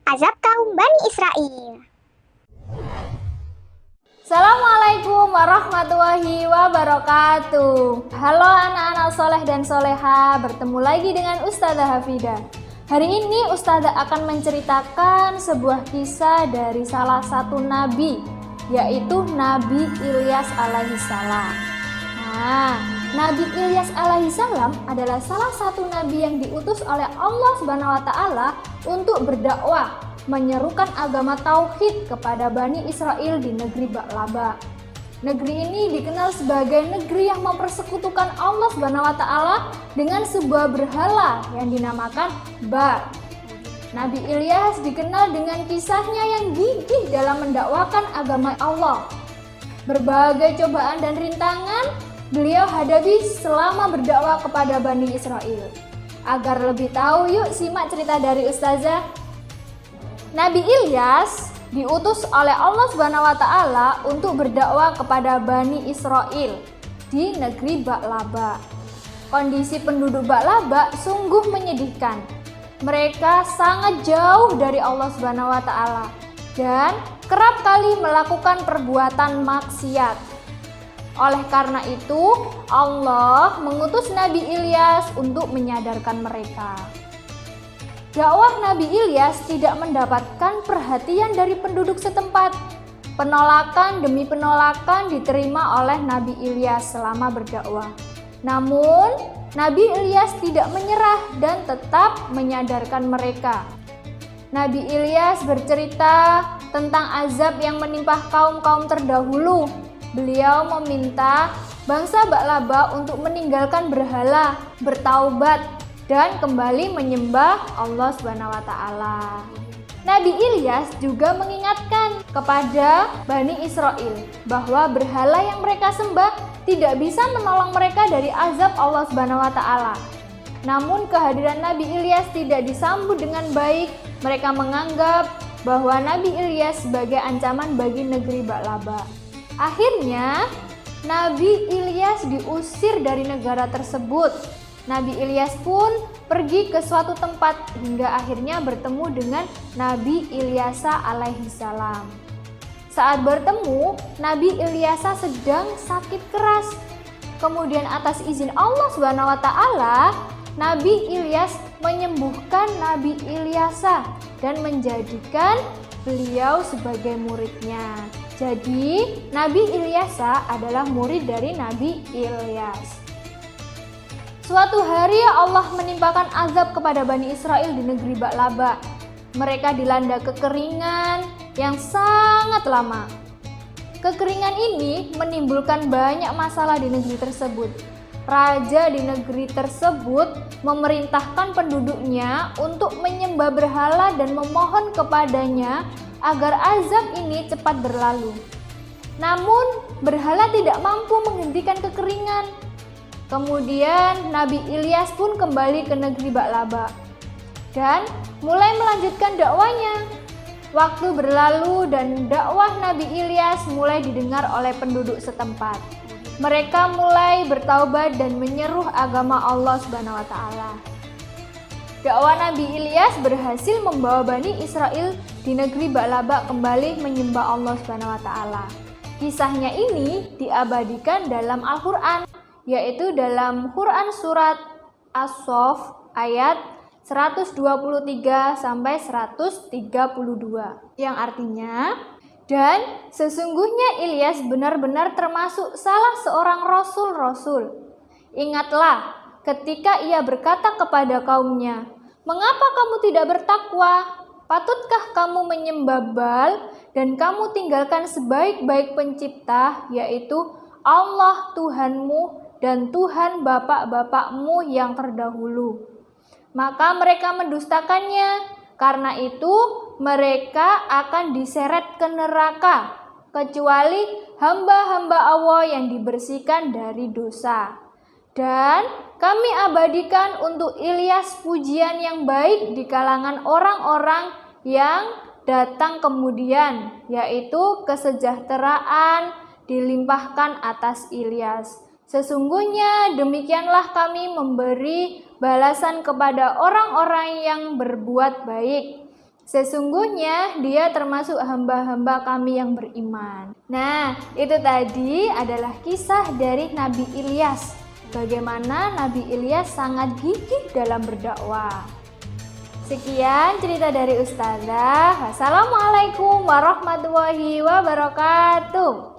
azab kaum Bani Israel. Assalamualaikum warahmatullahi wabarakatuh. Halo anak-anak soleh dan soleha, bertemu lagi dengan Ustazah Hafidah. Hari ini Ustazah akan menceritakan sebuah kisah dari salah satu nabi, yaitu Nabi Ilyas alaihissalam. Nabi Ilyas alaihissalam adalah salah satu nabi yang diutus oleh Allah Subhanahu wa taala untuk berdakwah, menyerukan agama tauhid kepada Bani Israel di negeri Ba'laba. Negeri ini dikenal sebagai negeri yang mempersekutukan Allah Subhanahu wa taala dengan sebuah berhala yang dinamakan Ba. Nabi Ilyas dikenal dengan kisahnya yang gigih dalam mendakwakan agama Allah. Berbagai cobaan dan rintangan beliau hadapi selama berdakwah kepada Bani Israel. Agar lebih tahu, yuk simak cerita dari Ustazah. Nabi Ilyas diutus oleh Allah Subhanahu wa taala untuk berdakwah kepada Bani Israel di negeri Ba'laba. Kondisi penduduk Ba'laba sungguh menyedihkan. Mereka sangat jauh dari Allah Subhanahu wa taala dan kerap kali melakukan perbuatan maksiat. Oleh karena itu, Allah mengutus Nabi Ilyas untuk menyadarkan mereka. Dakwah Nabi Ilyas tidak mendapatkan perhatian dari penduduk setempat. Penolakan demi penolakan diterima oleh Nabi Ilyas selama berdakwah. Namun, Nabi Ilyas tidak menyerah dan tetap menyadarkan mereka. Nabi Ilyas bercerita tentang azab yang menimpa kaum-kaum terdahulu. Beliau meminta bangsa Ba'laba untuk meninggalkan berhala, bertaubat, dan kembali menyembah Allah Subhanahu wa taala. Nabi Ilyas juga mengingatkan kepada Bani Israel bahwa berhala yang mereka sembah tidak bisa menolong mereka dari azab Allah Subhanahu wa taala. Namun kehadiran Nabi Ilyas tidak disambut dengan baik. Mereka menganggap bahwa Nabi Ilyas sebagai ancaman bagi negeri Ba'laba. Akhirnya Nabi Ilyas diusir dari negara tersebut. Nabi Ilyas pun pergi ke suatu tempat hingga akhirnya bertemu dengan Nabi Ilyasa alaihissalam. Saat bertemu, Nabi Ilyasa sedang sakit keras. Kemudian atas izin Allah Subhanahu wa taala, Nabi Ilyas menyembuhkan Nabi Ilyasa dan menjadikan beliau sebagai muridnya. Jadi, Nabi Ilyasa adalah murid dari Nabi Ilyas. Suatu hari Allah menimpakan azab kepada Bani Israel di negeri Ba'laba. Mereka dilanda kekeringan yang sangat lama. Kekeringan ini menimbulkan banyak masalah di negeri tersebut. Raja di negeri tersebut memerintahkan penduduknya untuk menyembah berhala dan memohon kepadanya agar azab ini cepat berlalu. Namun, berhala tidak mampu menghentikan kekeringan. Kemudian Nabi Ilyas pun kembali ke negeri Ba'laba dan mulai melanjutkan dakwanya. Waktu berlalu dan dakwah Nabi Ilyas mulai didengar oleh penduduk setempat. Mereka mulai bertaubat dan menyeru agama Allah Subhanahu wa taala. Dakwah Nabi Ilyas berhasil membawa Bani Israel di negeri Ba'laba kembali menyembah Allah Subhanahu wa taala. Kisahnya ini diabadikan dalam Al-Qur'an, yaitu dalam Quran surat As-Saff ayat 123 sampai 132 yang artinya, dan sesungguhnya Ilyas benar-benar termasuk salah seorang rasul-rasul. Ingatlah ketika ia berkata kepada kaumnya, "Mengapa kamu tidak bertakwa? Patutkah kamu menyembah Baal dan kamu tinggalkan sebaik-baik pencipta, yaitu Allah Tuhanmu dan Tuhan bapak-bapakmu yang terdahulu?" Maka mereka mendustakannya. Karena itu mereka akan diseret ke neraka, kecuali hamba-hamba Allah yang dibersihkan dari dosa. Dan kami abadikan untuk Ilyas pujian yang baik di kalangan orang-orang yang datang kemudian, yaitu kesejahteraan dilimpahkan atas Ilyas. Sesungguhnya demikianlah kami memberi balasan kepada orang-orang yang berbuat baik. Sesungguhnya dia termasuk hamba-hamba kami yang beriman. Nah, itu tadi adalah kisah dari Nabi Ilyas. Bagaimana Nabi Ilyas sangat gigih dalam berdakwah. Sekian cerita dari Ustazah. Wassalamualaikum warahmatullahi wabarakatuh.